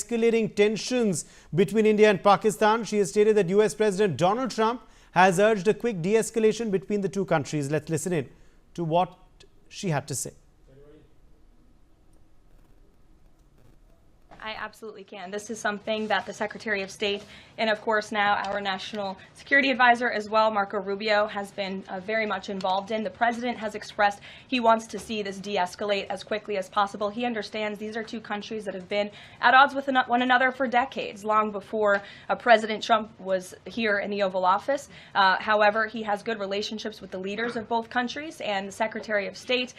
de-escalating tensions between India and Pakistan. She has stated that US President Donald Trump has urged a quick de-escalation between the two countries. Let's listen in to what she had to say. I absolutely can. This is something that the Secretary of State and, of course, now our National Security Advisor as well, Marco Rubio, has been very much involved in. The President has expressed he wants to see this de-escalate as quickly as possible. He understands these are two countries that have been at odds with one another for decades, long before President Trump was here in the Oval Office. However, he has good relationships with the leaders of both countries, and the Secretary of State,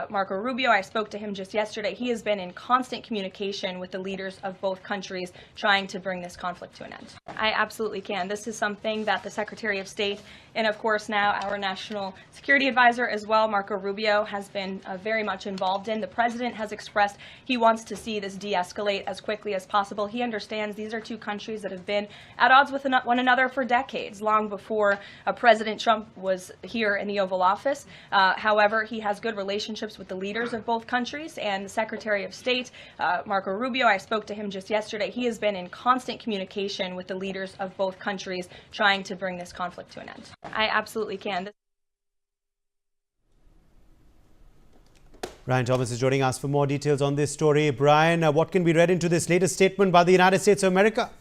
Marco Rubio, I spoke to him just yesterday. He has been in constant communication with the leaders of both countries trying to bring this conflict to an end. I absolutely can. This is something that the Secretary of State and, of course, now our National Security Advisor as well, Marco Rubio, has been very much involved in. The President has expressed he wants to see this de-escalate as quickly as possible. He understands these are two countries that have been at odds with one another for decades, long before President Trump was here in the Oval Office. However, he has good relationships with the leaders of both countries, and the Secretary of State, Marco Rubio, I spoke to him just yesterday. He has been in constant communication with the leaders of both countries trying to bring this conflict to an end. I absolutely can. Brian Thomas is joining us for more details on this story. Brian, what can be read into this latest statement by the United States of America?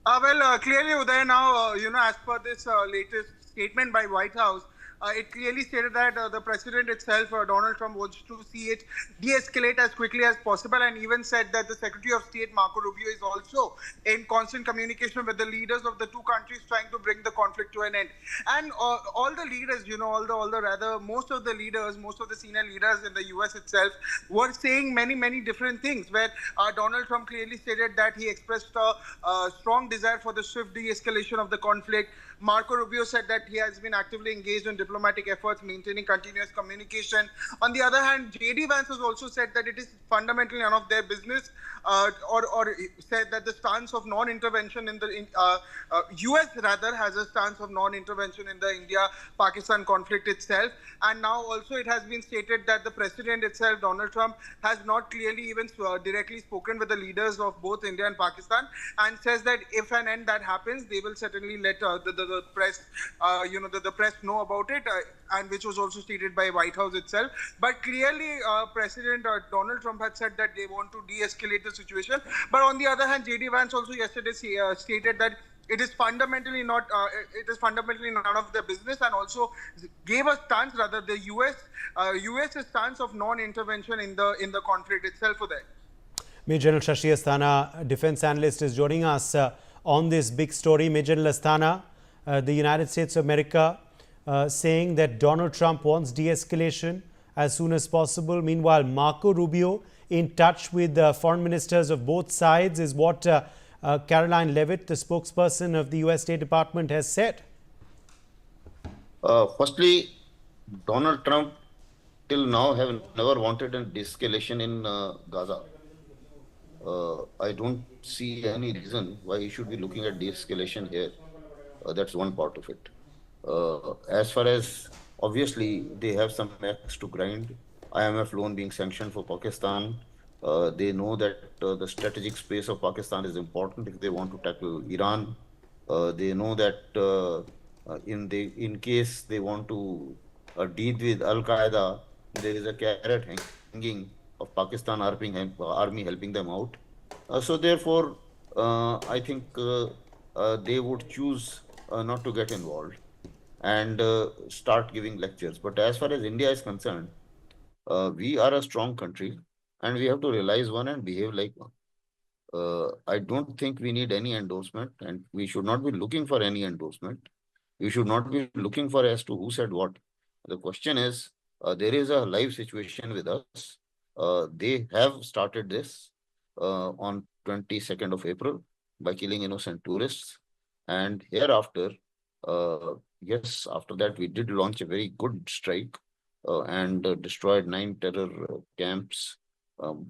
Clearly, Uday, now, as per this latest statement by White House, it clearly stated that the president itself, Donald Trump, wants to see it de-escalate as quickly as possible, and even said that the Secretary of State, Marco Rubio, is also in constant communication with the leaders of the two countries trying to bring the conflict to an end. And all the leaders, most of the leaders, most of the senior leaders in the US itself were saying many different things, where Donald Trump clearly stated that he expressed a strong desire for the swift de-escalation of the conflict. Marco Rubio said that he has been actively engaged in diplomatic efforts, maintaining continuous communication. On the other hand, J.D. Vance has also said that it is fundamentally none of their business, or said that the stance of non-intervention in the US rather has a stance of non-intervention in the India-Pakistan conflict itself. And now also it has been stated that the president itself, Donald Trump, has not clearly even directly spoken with the leaders of both India and Pakistan, and says that if and when that happens, they will certainly let the press, the press know about it, and which was also stated by White House itself. But clearly, President Donald Trump had said that they want to de-escalate the situation. But on the other hand, J.D. Vance also yesterday stated that it is fundamentally none of their business, and also gave a stance, rather the US's stance of non-intervention in the conflict itself for that. Major General Shashi Asthana, defense analyst, is joining us on this big story. Major General Asthana, the United States of America saying that Donald Trump wants de-escalation as soon as possible. Meanwhile, Marco Rubio in touch with the foreign ministers of both sides, is what Caroline Leavitt, the spokesperson of the US State Department, has said. Firstly, Donald Trump till now have never wanted a de-escalation in Gaza. I don't see any reason why he should be looking at de-escalation here. That's one part of it. As far as, obviously, they have some axe to grind. IMF loan being sanctioned for Pakistan. They know that the strategic space of Pakistan is important if they want to tackle Iran. They know that in case they want to deal with Al-Qaeda, there is a carrot hanging of Pakistan army helping them out. So therefore, I think they would choose not to get involved and start giving lectures. But as far as India is concerned, we are a strong country, and we have to realize one and behave like one. I don't think we need any endorsement, and we should not be looking for any endorsement. We should not be looking for as to who said what. The question is, there is a live situation with us. They have started this on 22nd of April by killing innocent tourists. And hereafter, yes, after that, we did launch a very good strike and destroyed 9 terror camps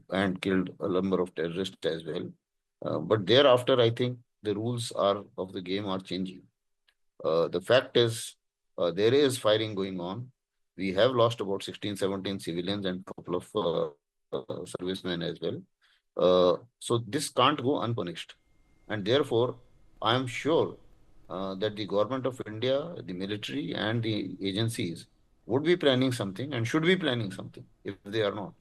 and killed a number of terrorists as well. But thereafter, I think the rules of the game are changing. The fact is, there is firing going on. We have lost about 16, 17 civilians and a couple of servicemen as well. So this can't go unpunished. And therefore, I am sure that the government of India, the military and the agencies would be planning something and should be planning something if they are not.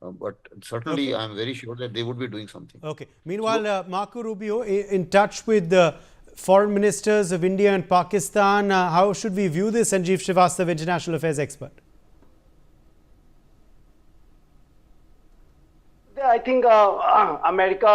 But certainly, Okay. I am very sure that they would be doing something. Okay. Meanwhile, Marco Rubio, in touch with the foreign ministers of India and Pakistan, how should we view this, Sanjeev Srivastava, international affairs expert? I think America